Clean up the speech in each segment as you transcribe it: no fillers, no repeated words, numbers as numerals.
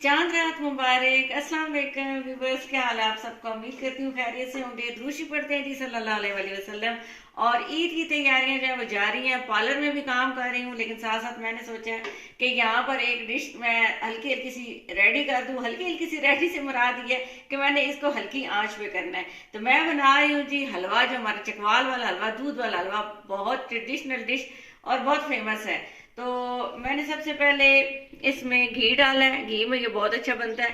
चांद रात मुबारक। अस्सलाम वालेकुम व्यूवर्स, क्या हाल है आप सबका? उम्मीद करती हूँ खैरियत से होंगे। द्रूशी पढ़ते हैं जी सल्लल्लाहु अलैहि वसल्लम। और ईद की तैयारियां जो है वो जारी हैं। पार्लर में भी काम कर रही हूँ, लेकिन साथ साथ मैंने सोचा है कि यहाँ पर एक डिश मैं हल्की हल्की सी रेडी कर दूँ। हल्की हल्की सी रेडी से मुराद ये है कि मैंने इसको हल्की आंच पे करना है। तो मैं बना रही हूँ जी हलवा, जो हमारा चकवाल वाला हलवा, दूध वाला हलवा, बहुत ट्रेडिशनल डिश और बहुत फेमस है। तो मैंने सबसे पहले इसमें घी डाला है। घी में ये बहुत अच्छा बनता है,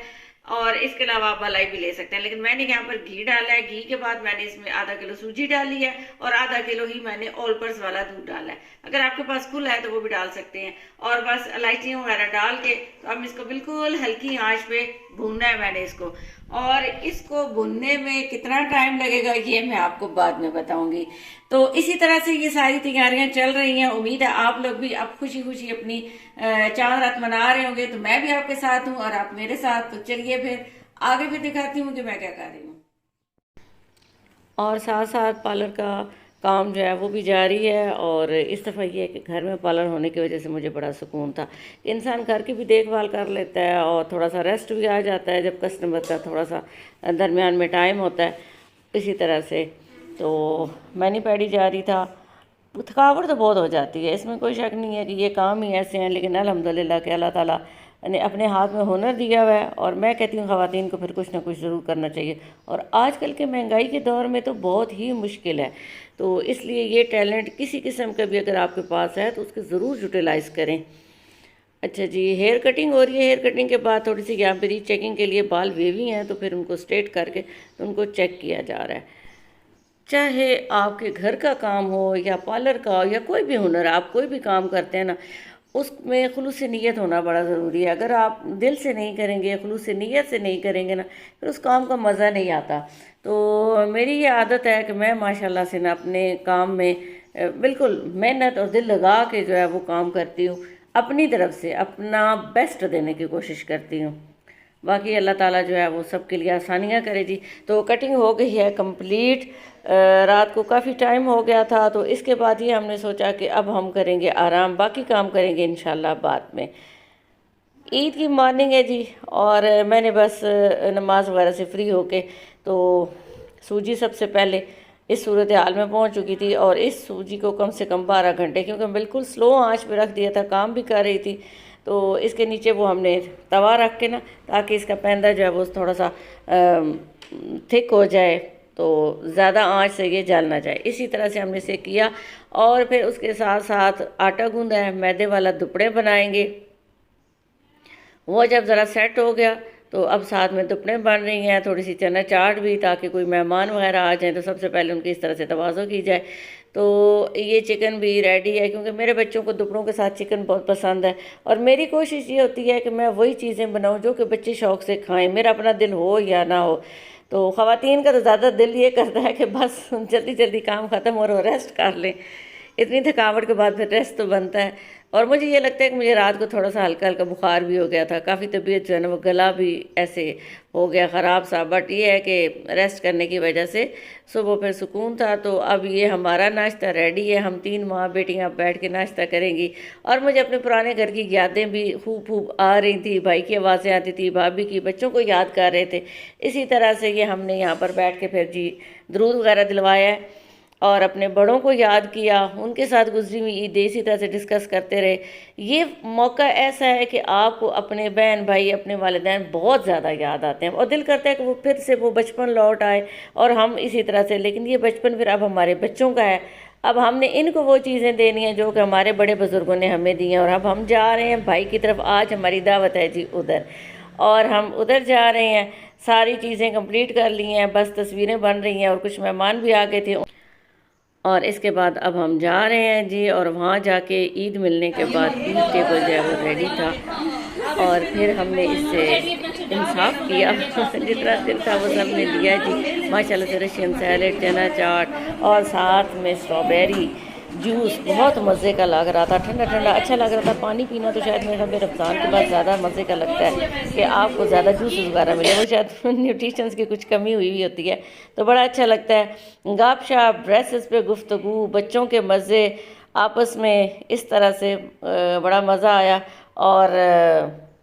और इसके अलावा आप मलाई भी ले सकते हैं, लेकिन मैंने यहाँ पर घी डाला है। घी के बाद मैंने इसमें आधा किलो सूजी डाली है, और आधा किलो ही मैंने ऑल पर्स वाला दूध डाला है। अगर आपके पास कुल है तो वो भी डाल सकते हैं। और बस इलायचियाँ वगैरह डाल के तो अब इसको बिल्कुल हल्की आंच पे भूनना है मैंने इसको। और इसको भुनने में कितना टाइम लगेगा ये मैं आपको बाद में बताऊंगी। तो इसी तरह से ये सारी तैयारियां चल रही हैं। उम्मीद है आप लोग भी अब खुशी खुशी अपनी चांद रात मना रहे होंगे। तो मैं भी आपके साथ हूँ और आप मेरे साथ। तो चलिए फिर आगे फिर दिखाती हूँ कि मैं क्या कर रही हूँ। और साथ साथ पार्लर का काम जो है वो भी जारी है। और इस दफ़ा ये है कि घर में पार्लर होने की वजह से मुझे बड़ा सुकून था। इंसान घर की भी देखभाल कर लेता है और थोड़ा सा रेस्ट भी आ जाता है जब कस्टमर का थोड़ा सा दरमियान में टाइम होता है। इसी तरह से तो मैनी पैडी जारी था। थकावट तो बहुत हो जाती है, इसमें कोई शक नहीं है कि ये काम ही ऐसे हैं, लेकिन अल्हम्दुलिल्लाह कि अल्लाह ताला ने अपने हाथ में हुनर दिया हुआ है। और मैं कहती हूँ ख़वातीन को फिर कुछ ना कुछ ज़रूर करना चाहिए। और आजकल के महंगाई के दौर में तो बहुत ही मुश्किल है, तो इसलिए ये टैलेंट किसी किस्म का भी अगर आपके पास है तो उसको ज़रूर यूटिलाइज़ करें। अच्छा जी, हेयर कटिंग हो रही है। हेयर कटिंग के बाद थोड़ी सी यहाँ पे रीचेकिंग के लिए बाल वेवी हैं, तो फिर उनको स्ट्रेट करके तो उनको चेक किया जा रहा है। चाहे आपके घर का काम हो या पार्लर का हो या कोई भी हुनर, आप कोई भी काम करते हैं ना, उसमें खुलूस नीयत होना बड़ा ज़रूरी है। अगर आप दिल से नहीं करेंगे, खुलूस नीयत से नहीं करेंगे ना, फिर उस काम का मज़ा नहीं आता। तो मेरी ये आदत है कि मैं माशाल्लाह से ना अपने काम में बिल्कुल मेहनत और दिल लगा के जो है वो काम करती हूँ। अपनी तरफ से अपना बेस्ट देने की कोशिश करती हूँ। बाकी अल्लाह ताला जो है वो सब के लिए आसानियाँ करे जी। तो कटिंग हो गई है कंप्लीट। रात को काफ़ी टाइम हो गया था, तो इसके बाद ही हमने सोचा कि अब हम करेंगे आराम, बाकी काम करेंगे इंशाल्लाह बाद में। ईद की मॉर्निंग है जी, और मैंने बस नमाज वगैरह से फ्री होके तो सूजी सबसे पहले इस सूरत हाल में पहुंच चुकी थी। और इस सूजी को कम से कम 12 घंटे, क्योंकि बिल्कुल स्लो आंच पे रख दिया था, काम भी कर रही थी, तो इसके नीचे वो हमने तवा रख के ना, ताकि इसका पैंदा जो है वो थोड़ा सा थिक हो जाए, तो ज़्यादा आंच से ये जल ना जाए। इसी तरह से हमने इसे किया। और फिर उसके साथ साथ आटा गूंदा है, मैदे वाला दुपड़े बनाएंगे। वो जब ज़रा सेट हो गया तो अब साथ में दुपड़े बन रही हैं, थोड़ी सी चना चाट भी, ताकि कोई मेहमान वगैरह आ जाए तो सबसे पहले उनकी इस तरह से तवाज़ो की जाए। तो ये चिकन भी रेडी है, क्योंकि मेरे बच्चों को दुपड़ों के साथ चिकन बहुत पसंद है। और मेरी कोशिश ये होती है कि मैं वही चीज़ें बनाऊँ जो कि बच्चे शौक़ से खाएँ, मेरा अपना दिल हो या ना हो। तो ख़वातीन का तो ज़्यादा दिल ये करता है कि बस जल्दी जल्दी काम ख़त्म हो और रेस्ट कर लें। इतनी थकावट के बाद फिर रेस्ट तो बनता है। और मुझे ये लगता है कि मुझे रात को थोड़ा सा हल्का हल्का बुखार भी हो गया था, काफ़ी तबीयत जो है ना वो गला भी ऐसे हो गया ख़राब सा। बट ये है कि रेस्ट करने की वजह से सुबह फिर सुकून था। तो अब ये हमारा नाश्ता रेडी है, हम तीन माँ बेटियाँ बैठ के नाश्ता करेंगी। और मुझे अपने पुराने घर की यादें भी खूब खूब आ रही थी, भाई की आवाज़ें आती थी, भाभी की, बच्चों को याद कर रहे थे। इसी तरह से ये हमने यहाँ पर बैठ के फिर जी दरूद वगैरह दिलवाया है, और अपने बड़ों को याद किया, उनके साथ गुजरी हुई ईद इसी तरह से डिस्कस करते रहे। ये मौका ऐसा है कि आपको अपने बहन भाई, अपने वालिदैन बहुत ज़्यादा याद आते हैं, और दिल करता है कि वो फिर से वो बचपन लौट आए और हम इसी तरह से। लेकिन ये बचपन फिर अब हमारे बच्चों का है। अब हमने इनको वो चीज़ें देनी हैं जो कि हमारे बड़े बुज़ुर्गों ने हमें दी हैं। और अब हम जा रहे हैं भाई की तरफ। आज हमारी दावत है जी उधर, और हम उधर जा रहे हैं। सारी चीज़ें कंप्लीट कर ली हैं, बस तस्वीरें बन रही हैं, और कुछ मेहमान भी आ गए थे। और इसके बाद अब हम जा रहे हैं जी, और वहाँ जाके ईद मिलने के बाद ईद टेबल जो है वो रेडी था। और फिर हमने इससे इंसाफ किया जितना दिल था वो सब ने दिया जी। माशाल्लाह से रशियन सैलेड, चना चाट, और साथ में स्ट्रॉबेरी जूस बहुत मज़े का लग रहा था, ठंडा ठंडा अच्छा लग रहा था। पानी पीना तो शायद मेरे रमज़ान के बाद ज़्यादा मज़े का लगता है कि आपको ज़्यादा जूस वगैरह मिले, वो शायद न्यूट्रिशंस की कुछ कमी हुई हुई होती है, तो बड़ा अच्छा लगता है। गप शप, ड्रेसेस पे गुफ्तगू, बच्चों के मज़े आपस में, इस तरह से बड़ा मज़ा आया। और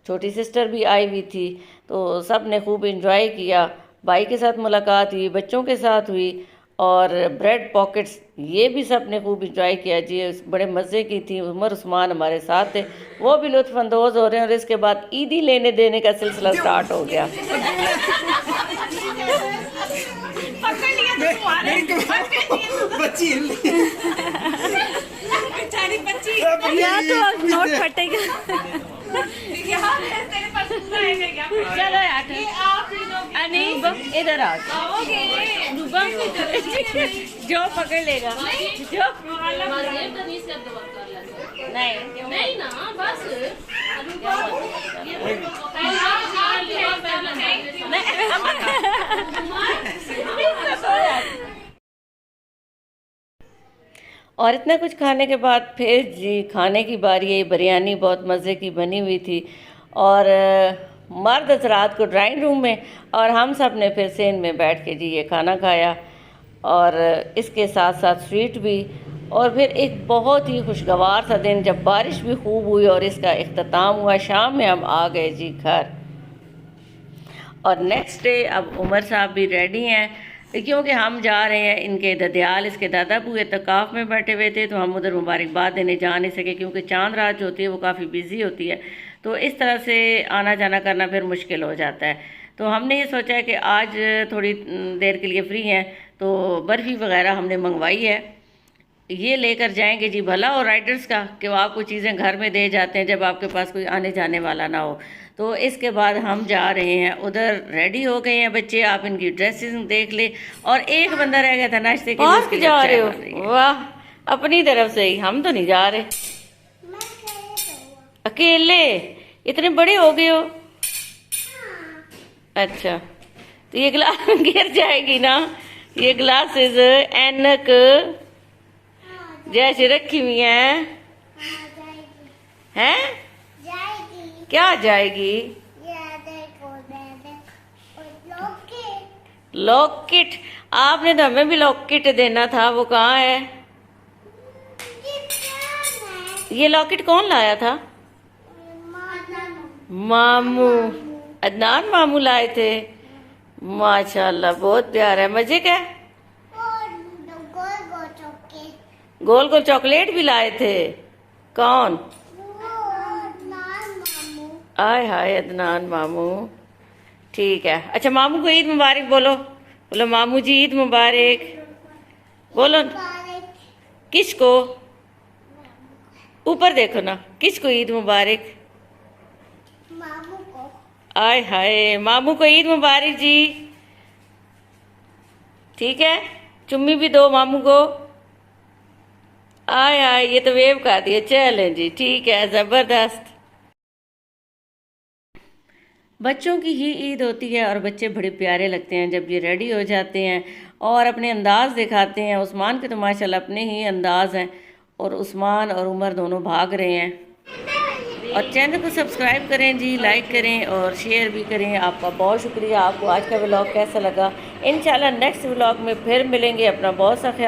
छोटी सिस्टर भी आई हुई थी, तो सब ने खूब इंजॉय किया। भाई के साथ मुलाकात हुई, बच्चों के साथ हुई, और ब्रेड पॉकेट्स ये भी सब ने खूब इंजॉय किया जी। बड़े मज़े की थी। उमर उस्मान हमारे साथ थे, वो भी लुत्फ़अंदोज़ हो रहे हैं। और इसके बाद ईदी लेने देने का सिलसिला स्टार्ट हो गया। या तो नोट फटेगा। चलो यार, अनी इधर आ, जो पकड़ लेगा, जो नहीं ना बस और इतना कुछ खाने के बाद फिर जी खाने की बारी है। बिरयानी बहुत मज़े की बनी हुई थी, और मर्द हज़रात को ड्राइंग रूम में, और हम सब ने फिर सेन में बैठ के जी ये खाना खाया, और इसके साथ साथ स्वीट भी। और फिर एक बहुत ही खुशगवार सा दिन, जब बारिश भी खूब हुई और इसका इख्तिताम हुआ। शाम में हम आ गए जी घर, और नेक्स्ट डे अब उमर साहब भी रेडी हैं, क्योंकि हम जा रहे हैं इनके ददयाल। इसके दादा बूए तकाफ़ में बैठे हुए थे, तो हम उधर मुबारकबाद देने जा नहीं सके, क्योंकि चांद रात जो होती है वो काफ़ी बिज़ी होती है, तो इस तरह से आना जाना करना फिर मुश्किल हो जाता है। तो हमने ये सोचा है कि आज थोड़ी देर के लिए फ्री हैं, तो बर्फ़ी वगैरह हमने मंगवाई है, ये लेकर जाएंगे जी। भला और राइडर्स का कि वो आपको चीज़ें घर में दे जाते हैं जब आपके पास कोई आने जाने वाला ना हो। तो इसके बाद हम जा रहे हैं उधर। रेडी हो गए हैं बच्चे, आप इनकी ड्रेसेस देख ले। और एक बंदा रह गया था नाश्ते के लिए, उसके जा रहे हो? वाह, अपनी तरफ से ही। हम तो नहीं जा रहे अकेले, इतने बड़े हो गए हो। अच्छा, तो ये ग्लास गिर जाएगी ना, ये ग्लासेस ऐनक जैसे रखी हुई हैं। हैं? क्या जाएगी? लॉकेट? आपने तो हमें भी लॉकेट देना था, वो कहाँ है? ये लॉकेट कौन लाया था? मामू, अदनान मामू लाए थे। माशाल्लाह, बहुत प्यारा है। मजे का? गोल गोल चॉकलेट भी लाए थे। कौन? आय हाय, अदनान मामू। ठीक है, अच्छा मामू को ईद मुबारक बोलो। बोलो मामू जी ईद मुबारक। बोलो। किसको? ऊपर देखो ना, किसको ईद मुबारक? मामू को। आय हाय, मामू को ईद मुबारक जी। ठीक है, चुम्मी भी दो मामू को। आय आय, ये तो वेव कर दिए। चलें जी, ठीक है, ज़बरदस्त। बच्चों की ही ईद होती है, और बच्चे बड़े प्यारे लगते हैं जब ये रेडी हो जाते हैं और अपने अंदाज़ दिखाते हैं। उस्मान के तो माशाल्लाह अपने ही अंदाज़ हैं, और उस्मान और उमर दोनों भाग रहे हैं। और चैनल को सब्सक्राइब करें जी, लाइक करें और शेयर भी करें। आपका बहुत शुक्रिया। आपको आज का व्लॉग कैसा लगा? इंशाल्लाह नेक्स्ट व्लॉग में फिर मिलेंगे। अपना बहुत सा ख्याल